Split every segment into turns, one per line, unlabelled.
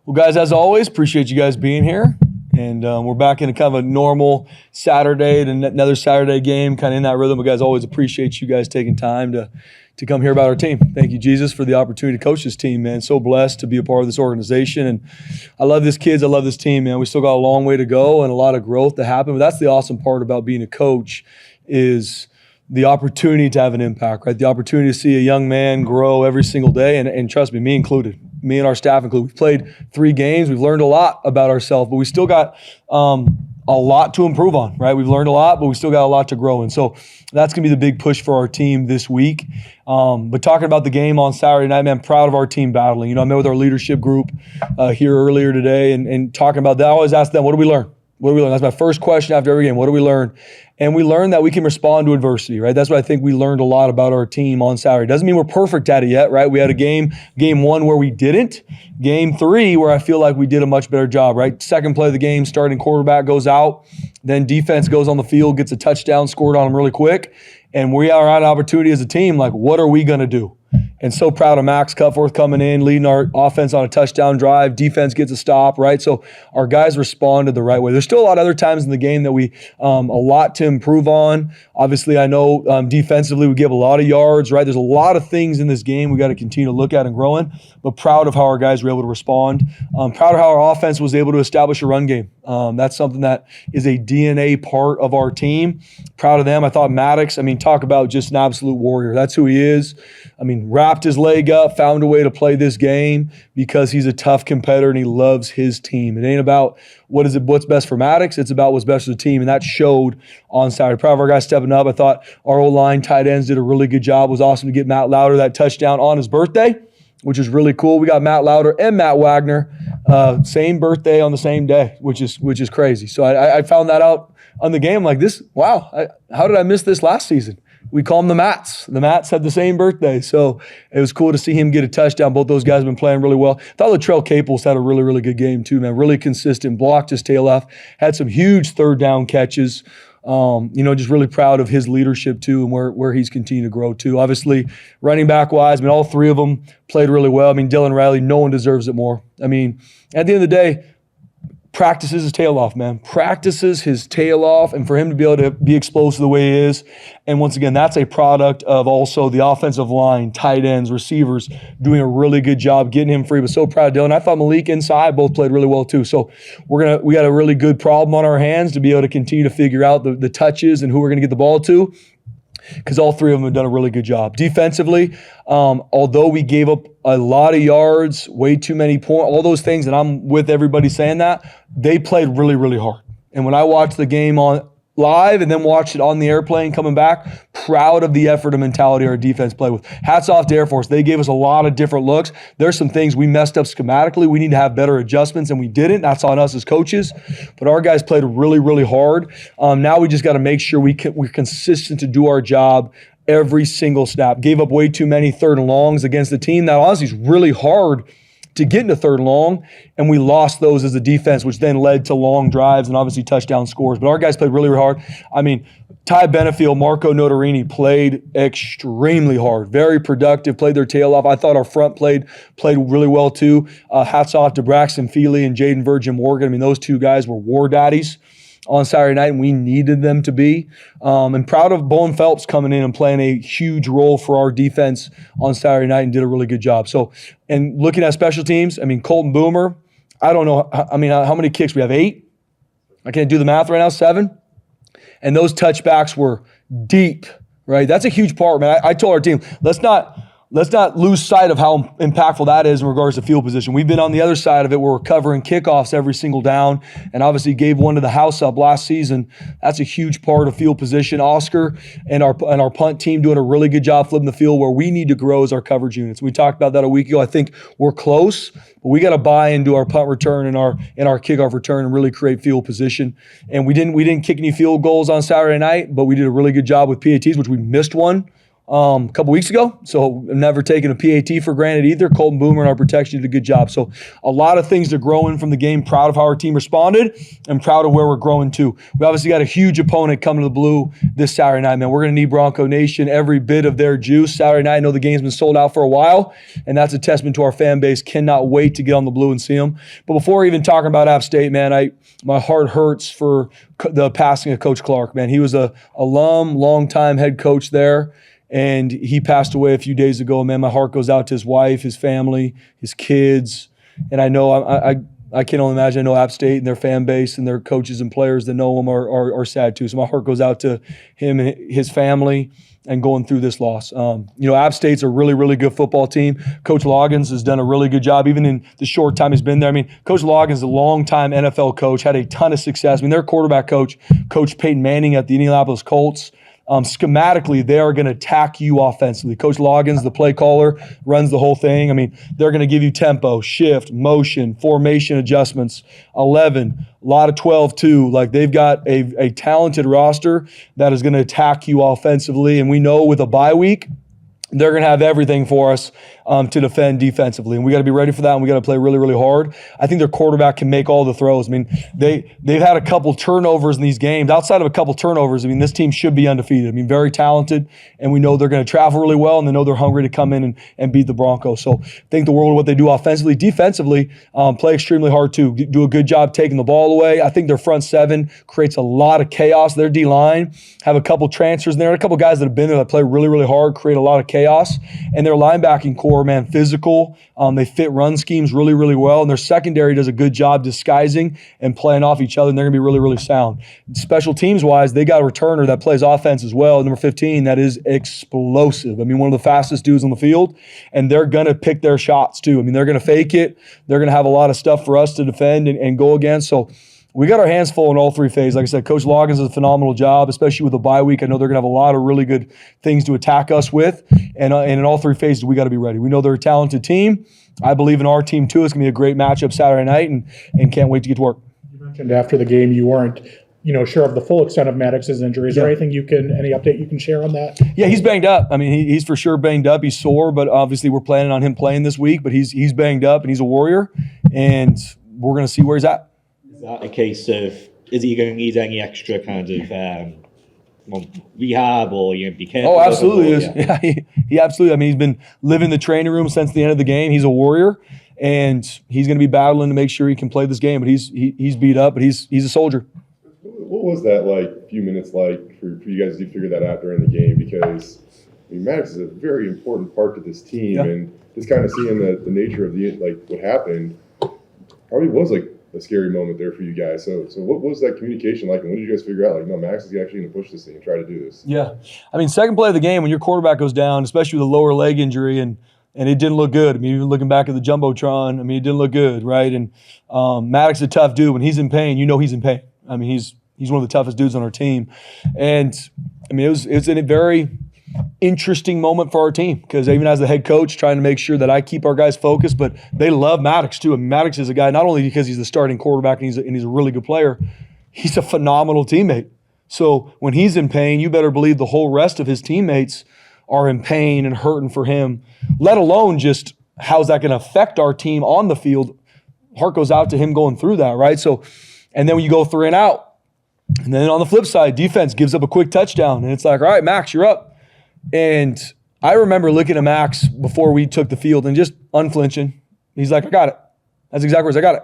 Well, guys, as always, appreciate you guys being here. And we're back into kind of a normal Saturday and another Saturday game, kind of in that rhythm. But guys, always appreciate you guys taking time to come hear about our team. Thank you, Jesus, for the opportunity to coach this team, man. So blessed to be a part of this organization. And I love this kids. I love this team, man. We still got a long way to go and a lot of growth to happen. But that's the awesome part about being a coach is the opportunity to have an impact, right? The opportunity to see a young man grow every single day. And trust me, me included. Me and our staff included. We've played 3 games. We've learned a lot about ourselves, but we still got a lot to improve on, right? We've learned a lot, but we still got a lot to grow in. So that's going to be the big push for our team this week. But talking about the game on Saturday night, man, proud of our team battling. You know, I met with our leadership group here earlier today and talking about that. I always ask them, what do we learn? What do we learn? That's my first question after every game. What do we learn? And we learned that we can respond to adversity, right? That's what I think we learned a lot about our team on Saturday. Doesn't mean we're perfect at it yet, right? We had a game 1 where we didn't. Game 3 where I feel like we did a much better job, right? Second play of the game, starting quarterback goes out. Then defense goes on the field, gets a touchdown, scored on them really quick. And we are on an opportunity as a team, like, what are we going to do? And so proud of Max Cutforth coming in, leading our offense on a touchdown drive. Defense gets a stop, right? So our guys responded the right way. There's still a lot of other times in the game that we a lot to improve on. Obviously, I know defensively we give a lot of yards, right? There's a lot of things in this game we got to continue to look at and grow in, but proud of how our guys were able to respond. Proud of how our offense was able to establish a run game. That's something that is a DNA part of our team. Proud of them. I thought Maddox, talk about just an absolute warrior. That's who he is. Wrapped his leg up, found a way to play this game because he's a tough competitor and he loves his team. It ain't about what's best for Maddox. It's about what's best for the team, and that showed on Saturday. Proud of our guys stepping up. I thought our O-line tight ends did a really good job. It was awesome to get Matt Lauder that touchdown on his birthday, which is really cool. We got Matt Lauder and Matt Wagner, same birthday on the same day, which is crazy. So I found that out on the game like this. Wow, how did I miss this last season? We call them the Mats. The Mats had the same birthday. So it was cool to see him get a touchdown. Both those guys have been playing really well. I thought Latrell Caples had a really, really good game too, man. Really consistent, blocked his tail off, had some huge third down catches. Just really proud of his leadership too and where he's continued to grow too. Obviously, running back wise, all 3 of them played really well. Dylan Riley, no one deserves it more. At the end of the day, practices his tail off, man. Practices his tail off, and for him to be able to be explosive the way he is. And once again, that's a product of also the offensive line, tight ends, receivers doing a really good job getting him free. But so proud of Dylan. I thought Malik inside both played really well too. So we got a really good problem on our hands to be able to continue to figure out the touches and who we're going to get the ball to, because all 3 of them have done a really good job. Defensively, although we gave up a lot of yards, way too many points, all those things, and I'm with everybody saying that, they played really, really hard. And when I watched the game on live and then watched it on the airplane coming back, proud of the effort and mentality our defense played with. Hats off to Air Force. They gave us a lot of different looks. There's some things we messed up schematically. We need to have better adjustments, and we didn't. That's on us as coaches. But our guys played really, really hard. Now we just got to make sure we're consistent to do our job every single snap. Gave up way too many 3rd and longs against the team that honestly is really hard to get into 3rd and long, and we lost those as a defense, which then led to long drives and obviously touchdown scores. But our guys played really, really hard. Ty Benefield, Marco Notarini played extremely hard, very productive, played their tail off. I thought our front played really well too. Hats off to Braxton Feely and Jaden Virgin Morgan. Those 2 guys were war daddies on Saturday night, and we needed them to be. And proud of Bowen Phelps coming in and playing a huge role for our defense on Saturday night and did a really good job. So, and looking at special teams, Colton Boomer, I don't know, how many kicks? We have 8? I can't do the math right now, 7? And those touchbacks were deep, right? That's a huge part, man. I told our team, let's not lose sight of how impactful that is in regards to field position. We've been on the other side of it where we're covering kickoffs every single down, and obviously gave one to the house up last season. That's a huge part of field position. Oscar and our punt team doing a really good job flipping the field. Where we need to grow is our coverage units. We talked about that a week ago. I think we're close, but we got to buy into our punt return and our kickoff return and really create field position. And we didn't kick any field goals on Saturday night, but we did a really good job with PATs, which we missed one a couple weeks ago. So I'm never taking a PAT for granted either. Colton Boomer and our protection did a good job. So a lot of things to grow in from the game. Proud of how our team responded and proud of where we're growing to. We obviously got a huge opponent coming to the Blue this Saturday night, man. We're going to need Bronco Nation every bit of their juice Saturday night. I know the game's been sold out for a while, and that's a testament to our fan base. Cannot wait to get on the Blue and see them. But before even talking about App State, man, my heart hurts for the passing of Coach Clark, man. He was a alum, longtime head coach there. And he passed away a few days ago. Man, my heart goes out to his wife, his family, his kids. And I know I can only imagine. I know App State and their fan base and their coaches and players that know him are sad too. So my heart goes out to him and his family and going through this loss. App State's a really, really good football team. Coach Loggins has done a really good job, even in the short time he's been there. I mean, Coach Loggins is a longtime NFL coach, had a ton of success. I mean, their quarterback coach, Coach Peyton Manning at the Indianapolis Colts. Schematically, they are going to attack you offensively. Coach Loggins, the play caller, runs the whole thing. I mean, they're going to give you tempo, shift, motion, formation adjustments, 11, a lot of 12 too. Like, they've got a talented roster that is going to attack you offensively. And we know with a bye week, they're going to have everything for us to defend defensively. And we got to be ready for that, and we got to play really, really hard. I think their quarterback can make all the throws. I mean, they've had a couple turnovers in these games. Outside of a couple turnovers, I mean, this team should be undefeated. I mean, very talented, and we know they're going to travel really well, and they know they're hungry to come in and beat the Broncos. So think the world of what they do offensively. Defensively, play extremely hard too. Do a good job taking the ball away. I think their front seven creates a lot of chaos. Their D-line have a couple transfers in there, a couple guys that have been there that play really, really hard, create a lot of chaos. And their linebacking core, man, physical. They fit run schemes really, really well. And their secondary does a good job disguising and playing off each other, and they're going to be really, really sound. Special teams-wise, they got a returner that plays offense as well, number 15, that is explosive. I mean, one of the fastest dudes on the field, and they're going to pick their shots too. I mean, they're going to fake it. They're going to have a lot of stuff for us to defend and go against. So we got our hands full in all three phases. Like I said, Coach Loggins does a phenomenal job, especially with a bye week. I know they're going to have a lot of really good things to attack us with. And in all three phases, we got to be ready. We know they're a talented team. I believe in our team, too. It's going to be a great matchup Saturday night, and can't wait to get to work.
You mentioned after the game you weren't sure of the full extent of Maddox's injury. Is there any update you can share on that?
Yeah, he's banged up. I mean, he's for sure banged up. He's sore, but obviously we're planning on him playing this week. But he's banged up, and he's a warrior, and we're going to see where he's at.
Is that a case of, is he going to need any extra kind of rehab or be careful?
Oh, absolutely. Yeah, he absolutely. I mean, he's been living the training room since the end of the game. He's a warrior, and he's going to be battling to make sure he can play this game. But he's beat up, but he's a soldier.
What was that few minutes like for you guys to figure that out during the game? Because Maddox is a very important part to this team, and just kind of seeing the nature of what happened probably was a scary moment there for you guys. So what was that communication like, and when did you guys figure out, Maddox is actually going to push this thing and try to do this?
Yeah. I mean, second play of the game, when your quarterback goes down, especially with a lower leg injury, and it didn't look good. I mean, even looking back at the Jumbotron, I mean, it didn't look good, right? And Maddox is a tough dude. When he's in pain, he's in pain. I mean, he's one of the toughest dudes on our team. And, I mean, it was a very interesting moment for our team, because even as the head coach, trying to make sure that I keep our guys focused, but they love Maddox too. I mean, Maddox is a guy, not only because he's the starting quarterback and he's a really good player, he's a phenomenal teammate. So when he's in pain, you better believe the whole rest of his teammates are in pain and hurting for him, let alone just how's that going to affect our team on the field. Heart goes out to him going through that, right? So, and then when you go 3 and out, and then on the flip side, defense gives up a quick touchdown, and it's like, all right, Max, you're up. And I remember looking at Max before we took the field and just unflinching. He's like, I got it. That's exactly what I got it.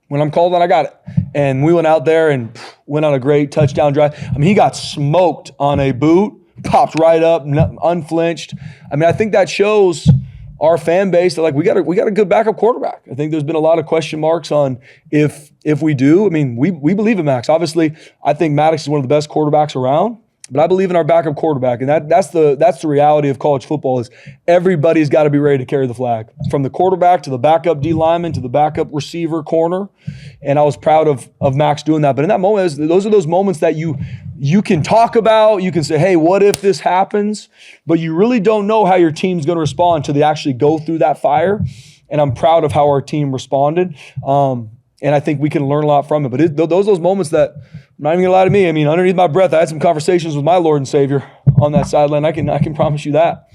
When I'm called on, I got it. And we went out there and went on a great touchdown drive. I mean, he got smoked on a boot, popped right up, unflinched. I mean, I think that shows our fan base that we got a good backup quarterback. I think there's been a lot of question marks on if we do. I mean, we believe in Max. Obviously, I think Maddox is one of the best quarterbacks around. But I believe in our backup quarterback, and that's the reality of college football is everybody's got to be ready to carry the flag, from the quarterback to the backup D lineman to the backup receiver corner. And I was proud of Max doing that. But in that moment, those are those moments that you can talk about. You can say, hey, what if this happens? But you really don't know how your team's going to respond until they actually go through that fire. And I'm proud of how our team responded. And I think we can learn a lot from it. But those moments that, I'm not even going to lie to me, I mean, underneath my breath, I had some conversations with my Lord and Savior. on that sideline. I can promise you that.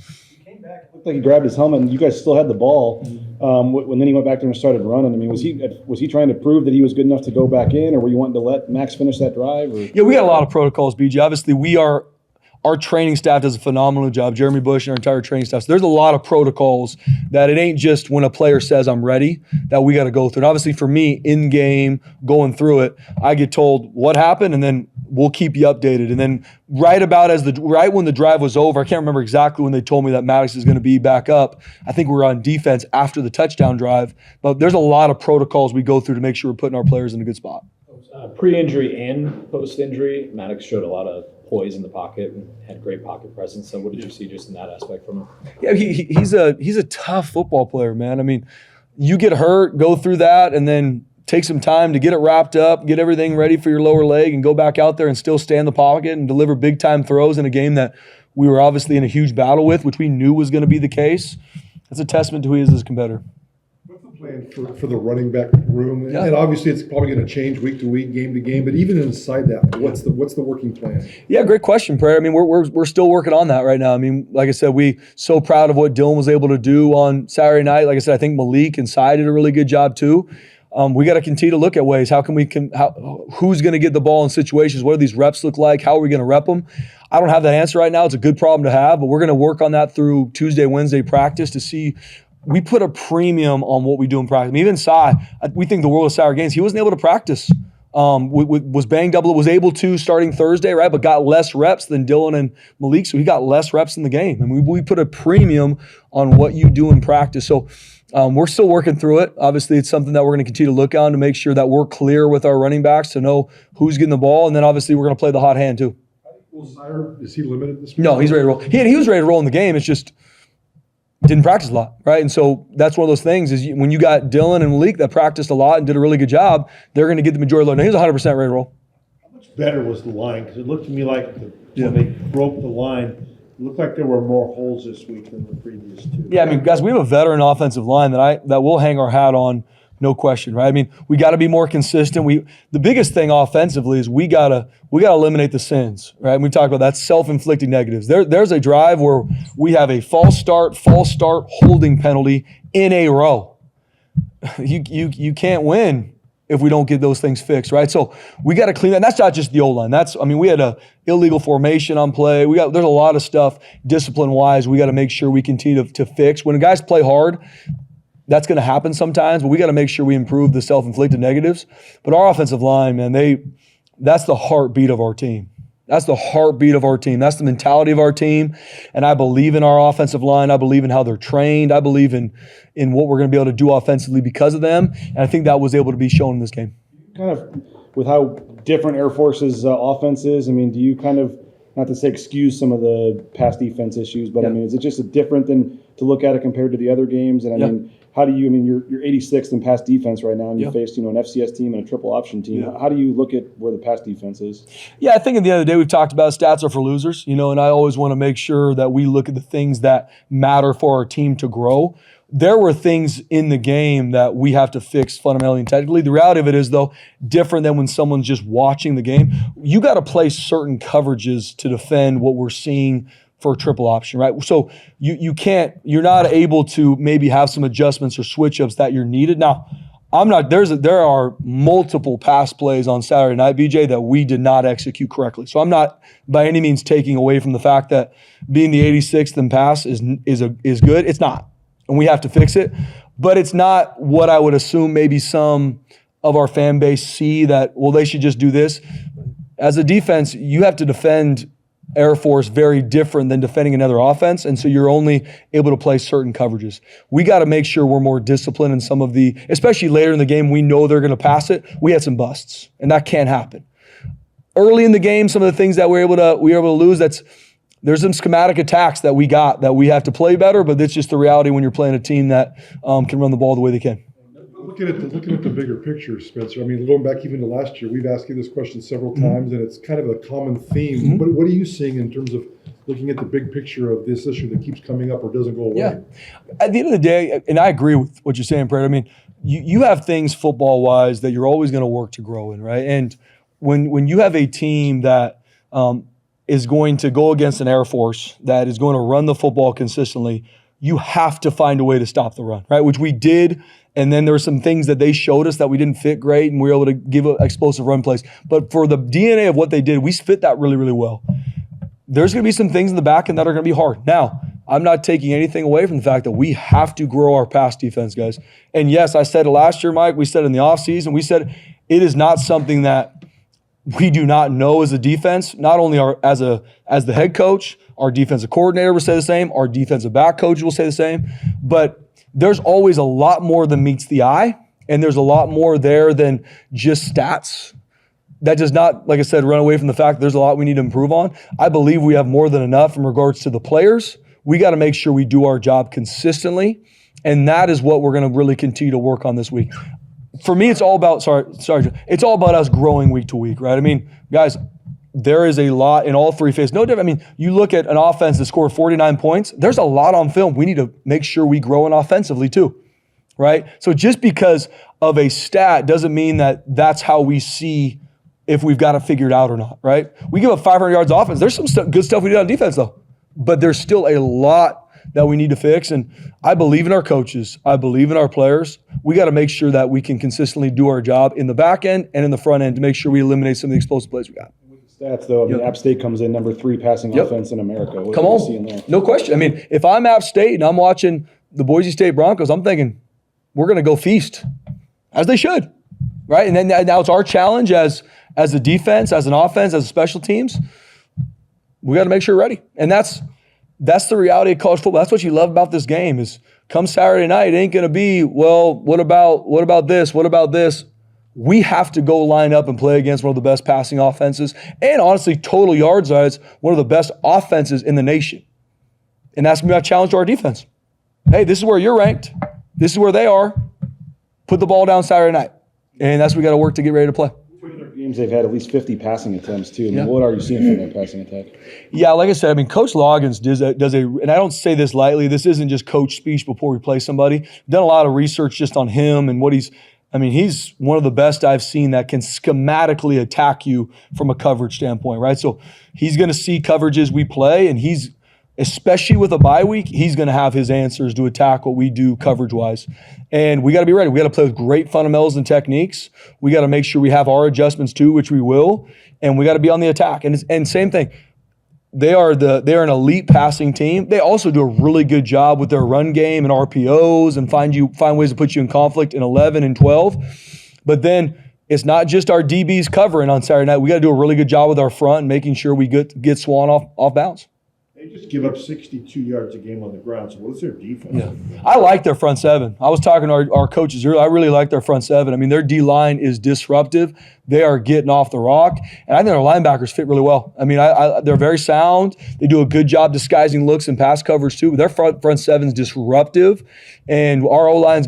Looked like he grabbed his helmet, and you guys still had the ball. When then he went back there and started running. I mean, was he trying to prove that he was good enough to go back in, or were you wanting to let Max finish that drive? Or?
Yeah, we got a lot of protocols, BJ. Obviously, our training staff does a phenomenal job. Jeremy Bush and our entire training staff. So there's a lot of protocols that it ain't just when a player says I'm ready that we got to go through. And obviously, for me, in game, going through it, I get told what happened, and then we'll keep you updated. And then right when the drive was over, I can't remember exactly when they told me that Maddox is going to be back up. I think we were on defense after the touchdown drive. But there's a lot of protocols we go through to make sure we're putting our players in a good spot.
Pre-injury and post-injury, Maddox showed a lot of poise in the pocket and had great pocket presence. So what did you see just in that aspect from him?
Yeah, he's a tough football player, man. I mean, you get hurt, go through that, and then take some time to get it wrapped up, get everything ready for your lower leg, and go back out there and still stay in the pocket and deliver big-time throws in a game that we were obviously in a huge battle with, which we knew was going to be the case. That's a testament to who he is as a competitor.
What's the plan for the running back room? And obviously it's probably going to change week to week, game to game, but even inside that, what's the working plan?
Yeah, great question, Prayer. I mean, we're still working on that right now. I mean, like I said, we so proud of what Dylan was able to do on Saturday night. Like I said, I think Malik and Sy did a really good job too. We got to continue to look at ways. Who's going to get the ball in situations? What do these reps look like? How are we going to rep them? I don't have that answer right now. It's a good problem to have, but we're going to work on that through Tuesday, Wednesday practice to see. We put a premium on what we do in practice. I mean, even Sy, we think the world of Sour Gaines. He wasn't able to practice. Was banged up, was able to starting Thursday, right? But got less reps than Dylan and Malik, so he got less reps in the game. And we put a premium on what you do in practice. So we're still working through it. Obviously, it's something that we're going to continue to look on to make sure that we're clear with our running backs to know who's getting the ball. And then obviously we're going to play the hot hand too.
Is he limited this week?
No, he's ready to roll. He was ready to roll in the game. It's just didn't practice a lot, right? And so that's one of those things is when you got Dylan and Malik that practiced a lot and did a really good job, they're going to get the majority of the load. Now, he was 100% ready to roll.
How much better was the line? Because it looked to me like when they broke the line, it looked like there were more holes this week than the previous two.
Yeah, I mean, guys, we have a veteran offensive line that we'll hang our hat on, no question, right? I mean, we got to be more consistent. The biggest thing offensively is we gotta eliminate the sins, right? And we talked about that self-inflicted negatives. There's a drive where we have a false start holding penalty in a row. You can't win if we don't get those things fixed, right? So we got to clean that. And that's not just the O-line. We had a illegal formation on play. There's a lot of stuff discipline-wise we got to make sure we continue to fix. When guys play hard, that's going to happen sometimes, but we got to make sure we improve the self-inflicted negatives. But our offensive line, man, that's the heartbeat of our team. That's the heartbeat of our team. That's the mentality of our team. And I believe in our offensive line. I believe in how they're trained. I believe in what we're going to be able to do offensively because of them. And I think that was able to be shown in this game.
Kind of with how different Air Force's offense is, I mean, do you kind of, not to say excuse some of the past defense issues, but I mean, is it just different than to look at it compared to the other games? And I mean, you're 86th in pass defense right now, and you faced, an FCS team and a triple option team. How do you look at where the pass defense is? Yeah,
I think at the end of the day, we've talked about stats are for losers, and I always want to make sure that we look at the things that matter for our team to grow. There were things in the game that we have to fix fundamentally and technically. The reality of it is, though, different than when someone's just watching the game. You got to play certain coverages to defend what we're seeing for a triple option, right? So you're not able to maybe have some adjustments or switch ups that you're needed. Now, there are multiple pass plays on Saturday night, BJ, that we did not execute correctly. So I'm not by any means taking away from the fact that being the 86th in pass is good. It's not, and we have to fix it. But it's not what I would assume maybe some of our fan base see that, well, they should just do this. As a defense, you have to defend Air Force very different than defending another offense, and so you're only able to play certain coverages. We got to make sure we're more disciplined in some of especially later in the game, we know they're going to pass it. We had some busts, and that can't happen. Early in the game, some of the things that we were able to lose, there's some schematic attacks that we have to play better, but it's just the reality when you're playing a team that can run the ball the way they can.
Looking at the bigger picture, Spencer, I mean, going back even to last year, we've asked you this question several times, and it's kind of a common theme. But what are you seeing in terms of looking at the big picture of this issue that keeps coming up or doesn't go away?
Yeah. At the end of the day, and I agree with what you're saying, Brad, I mean, you have things football-wise that you're always going to work to grow in, right? And when you have a team that is going to go against an Air Force that is going to run the football consistently, you have to find a way to stop the run, right? Which we did. And then there were some things that they showed us that we didn't fit great, and we were able to give explosive run plays. But for the DNA of what they did, we fit that really, really well. There's going to be some things in the back end that are going to be hard. Now, I'm not taking anything away from the fact that we have to grow our pass defense, guys. And yes, I said it last year, Mike. We said it in the offseason. We said it is not something that we do not know as a defense. Not only as the head coach, our defensive coordinator will say the same. Our defensive back coach will say the same. But there's always a lot more than meets the eye, and there's a lot more there than just stats. That does not, like I said, run away from the fact that there's a lot we need to improve on. I believe we have more than enough in regards to the players. We got to make sure we do our job consistently, and that is what we're going to really continue to work on this week. For me, it's all about, it's all about us growing week to week, right? I mean, guys, there is a lot in all three phases. No different. I mean, you look at an offense that scored 49 points, there's a lot on film. We need to make sure we grow in offensively too, right? So just because of a stat doesn't mean that that's how we see if we've got it figured out or not, right? We give up 500 yards offense. There's some good stuff we did on defense though, but there's still a lot that we need to fix. And I believe in our coaches. I believe in our players. We got to make sure that we can consistently do our job in the back end and in the front end to make sure we eliminate some of the explosive plays we got.
Stats, though, I mean, App State comes in number 3 passing offense in America. What
Come
are you seeing
on.
there?
No question. I mean, if I'm App State and I'm watching the Boise State Broncos, I'm thinking we're going to go feast, as they should, right? And then now it's our challenge as a defense, as an offense, as a special teams. We got to make sure we're ready. And that's the reality of college football. That's what you love about this game is come Saturday night, it ain't going to be, well, what about this? What about this? We have to go line up and play against one of the best passing offenses and honestly, total yards wise, one of the best offenses in the nation. And that's going to be our challenge to our defense. Hey, this is where you're ranked. This is where they are. Put the ball down Saturday night. And that's what we got to work to get ready to play.
Games they've had at least 50 passing attempts too. I mean, what are you seeing from their passing attack?
Yeah, like I said, I mean, Coach Loggins does a, and I don't say this lightly, this isn't just coach speech before we play somebody. Done a lot of research just on him and what he's one of the best I've seen that can schematically attack you from a coverage standpoint, right? So he's going to see coverages we play, and he's, especially with a bye week, he's going to have his answers to attack what we do coverage-wise. And we got to be ready. We got to play with great fundamentals and techniques. We got to make sure we have our adjustments too, which we will, and we got to be on the attack. And same thing. They are an elite passing team. They also do a really good job with their run game and RPOs and find ways to put you in conflict in 11 and 12. But then it's not just our DBs covering on Saturday night. We got to do a really good job with our front and making sure we get Swan off bounds.
They just give up 62 yards a game on the ground. So what's their defense?
Yeah. I like their front seven. I was talking to our coaches earlier. I really like their front seven. I mean, their D-line is disruptive. They are getting off the rock. And I think their linebackers fit really well. I mean, they're very sound. They do a good job disguising looks and pass coverage too. Their front seven's disruptive. And our O-line,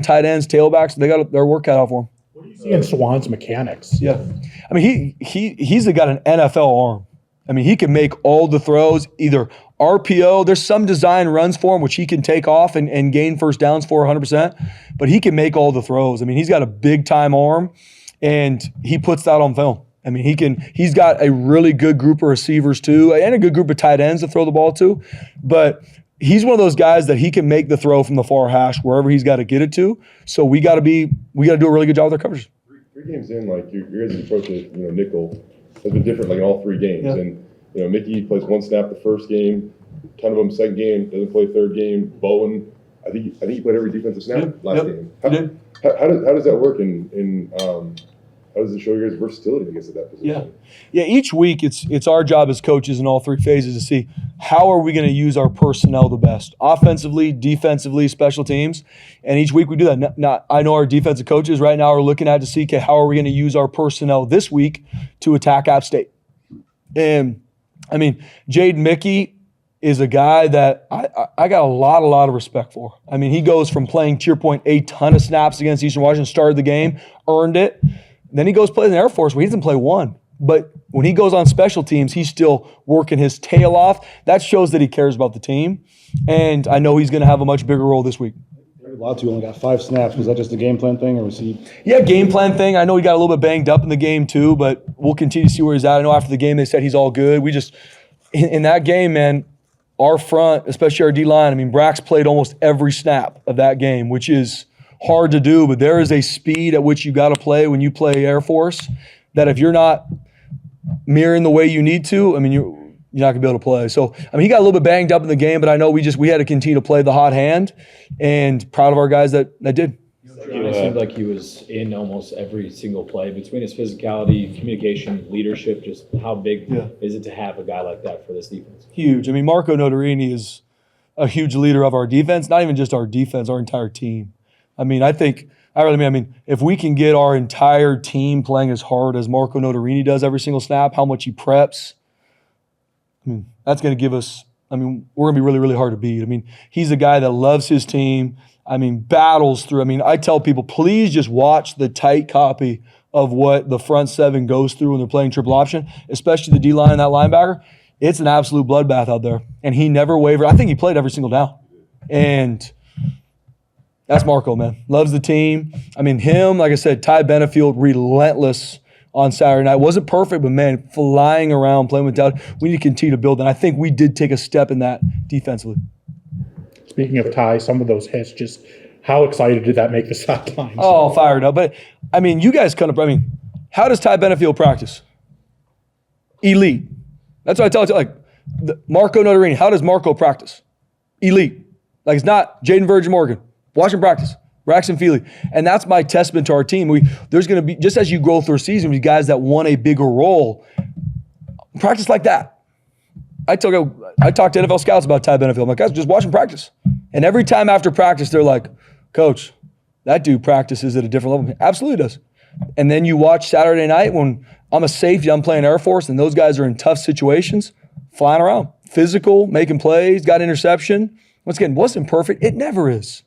tight ends, tailbacks, they got their work cut out for them.
What do you see in Swan's mechanics?
Yeah. I mean, he's got an NFL arm. I mean, he can make all the throws, either RPO. There's some design runs for him, which he can take off and gain first downs for 100%, but he can make all the throws. I mean, he's got a big-time arm, and he puts that on film. I mean, he's got a really good group of receivers too, and a good group of tight ends to throw the ball to, but he's one of those guys that he can make the throw from the far hash wherever he's got to get it to. So we got to do a really good job with our coverage.
3 games in, like your guys' approach to nickel has been different, like in all 3 games. Yeah. And Mickey plays 1 snap the first game, a ton of them second game, doesn't play third game. Bowen, I think he played every defensive snap last game. How does that work? And how does it show your guys' versatility, I guess, at that position?
Yeah. Each week it's our job as coaches in all 3 phases to see how are we going to use our personnel the best, offensively, defensively, special teams, and each week we do that. I know our defensive coaches right now are looking at to see how are we going to use our personnel this week to attack App State. And I mean, Jaden Mickey is a guy that I got a lot of respect for. I mean, he goes from playing, to your point, a ton of snaps against Eastern Washington, started the game, earned it. Then he goes play in the Air Force where he doesn't play 1. But when he goes on special teams, he's still working his tail off. That shows that he cares about the team. And I know he's going to have a much bigger role this week.
Latu only got 5 snaps. Was that just a game plan thing, or was he?
Yeah, game plan thing. I know he got a little bit banged up in the game too, but we'll continue to see where he's at. I know after the game they said he's all good. We just, in that game, man, our front, especially our D-line, I mean, Brax played almost every snap of that game, which is hard to do, but there is a speed at which you got to play when you play Air Force that if you're not mirroring the way you need to, I mean, you're not gonna be able to play. So, I mean, he got a little bit banged up in the game, but I know we had to continue to play the hot hand, and proud of our guys that did.
It seemed like he was in almost every single play between his physicality, communication, leadership. Just how big is it to have a guy like that for this defense?
Huge. I mean, Marco Notarini is a huge leader of our defense, not even just our defense, our entire team. I mean, I mean, if we can get our entire team playing as hard as Marco Notarini does every single snap, how much he preps, I mean, that's going to give us, I mean, we're going to be really, really hard to beat. I mean, he's a guy that loves his team. I mean, battles through. I mean, I tell people, please just watch the tight copy of what the front seven goes through when they're playing triple option, especially the D-line and that linebacker. It's an absolute bloodbath out there. And he never wavered. I think he played every single down. And that's Marco, man. Loves the team. I mean, him, like I said, Ty Benefield, relentless on Saturday night. Wasn't perfect, but, man, flying around, playing with doubt. We need to continue to build. And I think we did take a step in that defensively.
Speaking of Ty, some of those hits, just how excited did that make the sidelines?
Oh, fired up. But, I mean, you guys kind of, I mean, how does Ty Benefield practice? Elite. That's what I tell you. Like, Marco Notarini, how does Marco practice? Elite. Like, it's not Jaden Virgin Morgan. Watch him practice. Braxton Feely. And that's my testament to our team. There's going to be, just as you grow through a season, with guys that want a bigger role, practice like that. I talk to NFL scouts about Ty Benefield. I'm like, guys, just watch him practice. And every time after practice, they're like, Coach, that dude practices at a different level. Absolutely does. And then you watch Saturday night when I'm a safety, I'm playing Air Force, and those guys are in tough situations, flying around, physical, making plays, got interception. Once again, wasn't perfect. It never is.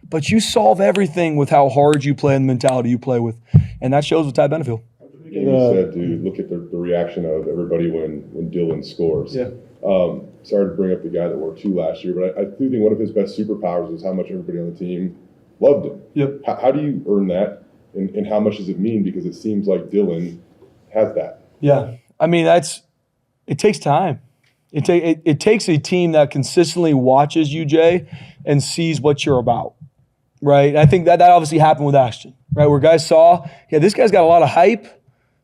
But you solve everything with how hard you play and the mentality you play with. And that shows with Ty Benefield.
You said to look at the reaction of everybody when Dylan scores. Yeah. Sorry to bring up the guy that wore 2 last year, but I do think one of his best superpowers is how much everybody on the team loved him.
Yep.
How do you earn that, and how much does it mean? Because it seems like Dylan has that.
Yeah. I mean, it takes time. It takes a team that consistently watches you, Jay, and sees what you're about, right? And I think that obviously happened with Ashton, right, where guys saw, yeah, this guy's got a lot of hype,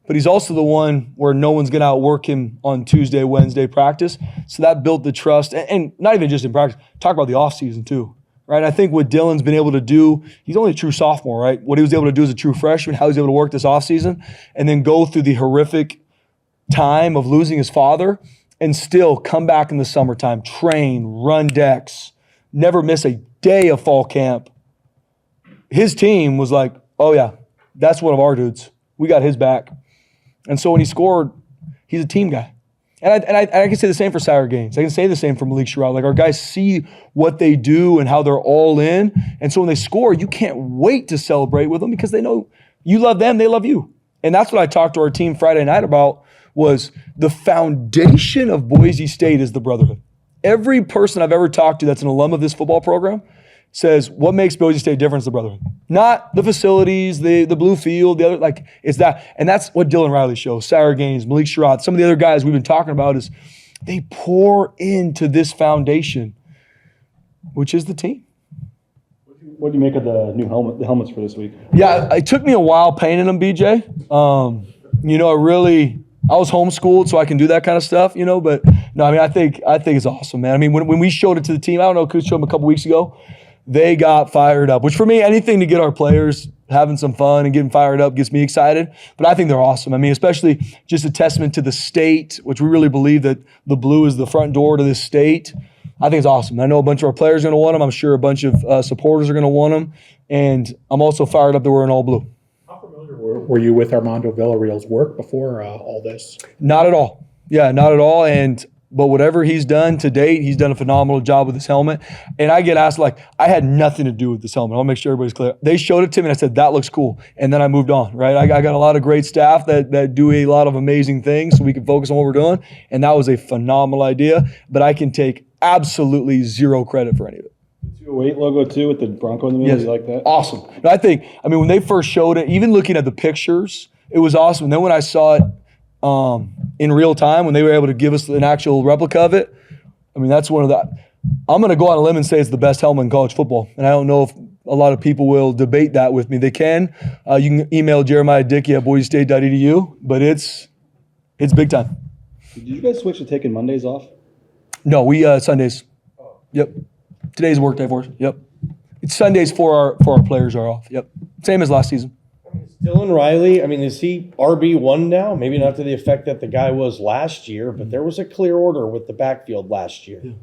but he's also the one where no one's going to outwork him on Tuesday, Wednesday practice. So that built the trust, and not even just in practice. Talk about the offseason too, right? I think what Dylan's been able to do, he's only a true sophomore, right? What he was able to do as a true freshman, how he was able to work this offseason, and then go through the horrific time of losing his father and still come back in the summertime, train, run decks, never miss a day of fall camp. His team was like, oh yeah, that's one of our dudes. We got his back. And so when he scored, he's a team guy. And I can say the same for Saturday Gaines. I can say the same for Malik Sherrod. Like, our guys see what they do and how they're all in. And so when they score, you can't wait to celebrate with them because they know you love them, they love you. And that's what I talked to our team Friday night about, was the foundation of Boise State is the brotherhood. Every person I've ever talked to that's an alum of this football program says, what makes Boise State different is the brotherhood. Not the facilities, the blue field, the other, like, it's that. And that's what Dylan Riley shows, Sarah Gaines, Malik Sherrod, some of the other guys we've been talking about, is they pour into this foundation, which is the team.
What do you make of the new helmets for this week?
Yeah, it took me a while painting them, BJ. I was homeschooled, so I can do that kind of stuff, but no, I mean, I think it's awesome, man. I mean, when we showed it to the team, I don't know, Coach showed them a couple weeks ago, they got fired up, which for me, anything to get our players having some fun and getting fired up gets me excited. But I think they're awesome. I mean, especially just a testament to the state, which we really believe that the blue is the front door to this state. I think it's awesome. I know a bunch of our players are going to want them. I'm sure a bunch of supporters are going to want them. And I'm also fired up that we're in all blue.
How familiar were you with Armando Villarreal's work before all this?
Not at all. Yeah, not at all. But whatever he's done to date, he's done a phenomenal job with his helmet. And I get asked, like, I had nothing to do with this helmet. I'll make sure everybody's clear. They showed it to me and I said, that looks cool. And then I moved on, right? I got a lot of great staff that do a lot of amazing things so we can focus on what we're doing. And that was a phenomenal idea. But I can take absolutely zero credit for any of it.
The
208 logo too with the Bronco in the middle.
Yes.
You like that?
Awesome. No, I mean, when they first showed it, even looking at the pictures, it was awesome. And then when I saw it in real time, when they were able to give us an actual replica of it, I mean, that's one of the, I'm going to go on a limb and say it's the best helmet in college football. And I don't know if a lot of people will debate that with me. They can. You can email Jeremiah Dickey at boisestate.edu, but it's big time.
Did you guys switch to taking Mondays off?
No, we Sundays. Yep. Today's a work day for us. Yep. It's Sundays for our players are off. Yep. Same as last season.
Dylan Riley, I mean, is he RB1 now? Maybe not to the effect that the guy was last year, but there was a clear order with the backfield last year. Yeah.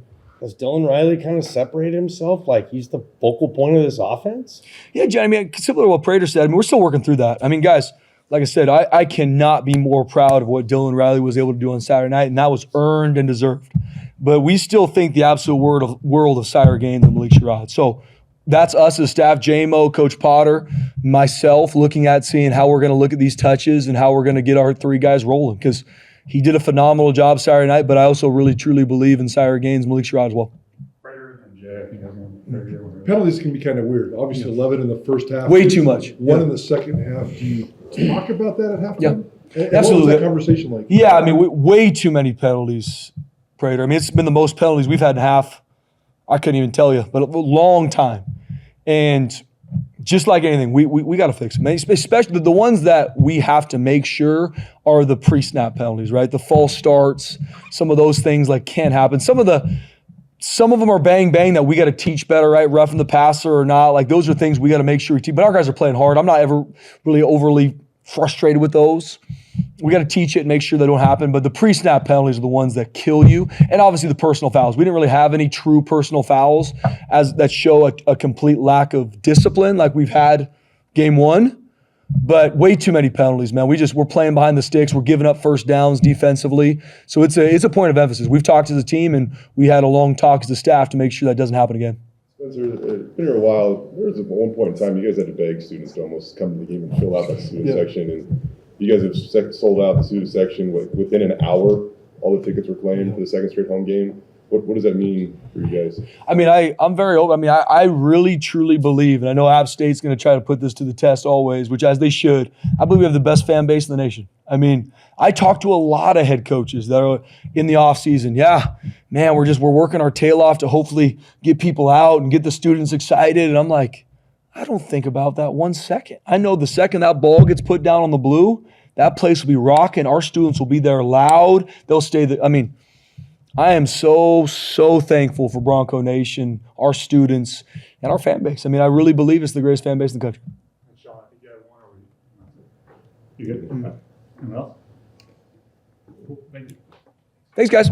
Has Dylan Riley kind of separated himself like he's the focal point of this offense?
Yeah, John, I mean, similar to what Prater said, I mean, we're still working through that. I mean, guys, like I said, I cannot be more proud of what Dylan Riley was able to do on Saturday night, and that was earned and deserved. But we still think the absolute world of Sire Gaines and Malik Sherrod. So that's us as staff, JMO, Coach Potter, myself, looking at seeing how we're going to look at these touches and how we're going to get our three guys rolling, because he did a phenomenal job Saturday night, but I also really, truly believe in Sire Gaines, Malik Sherrod as well.
Penalties can be kind of weird. Obviously, 11 in the first half.
Way too much.
One in the second half. Do you talk about that at halftime?
Yeah.
And
Absolutely.
what was that conversation like?
Yeah, I mean, way too many penalties, Prater. I mean, it's been the most penalties we've had in half. I couldn't even tell you, but a long time. And just like anything, we got to fix them. Especially the ones that we have to make sure are the pre-snap penalties, right? The false starts, some of those things like can't happen. Some of them are bang that we got to teach better, right? Roughing the passer or not. Like those are things we got to make sure we teach. But our guys are playing hard. I'm not ever really overly frustrated with those. We got to teach it and make sure they don't happen. But the pre-snap penalties are the ones that kill you. And obviously the personal fouls. We didn't really have any true personal fouls that show a complete lack of discipline like we've had game one. But way too many penalties, man. We're playing behind the sticks. We're giving up first downs defensively. So it's a point of emphasis. We've talked as a team, and we had a long talk as a staff to make sure that doesn't happen again.
Spencer, it's been here a while. There was at one point in time you guys had to beg students to almost come to the game and fill out that student section, and you guys have sold out the student section within an hour. All the tickets were claimed for the second straight home game. What does that mean for you guys?
I mean, I'm very open. I mean, I really, truly believe, and I know App State's going to try to put this to the test always, which as they should. I believe we have the best fan base in the nation. I mean, I talk to a lot of head coaches that are in the offseason. Yeah, man, we're working our tail off to hopefully get people out and get the students excited. And I'm like, I don't think about that 1 second. I know the second that ball gets put down on the blue, that place will be rocking. Our students will be there loud. They'll stay there. I mean, I am so thankful for Bronco Nation, our students, and our fan base. I mean, I really believe it's the greatest fan base in the country.
Sean, I think you had one over.
You good?
Anyone else? Cool. Thank you.
Thanks, guys.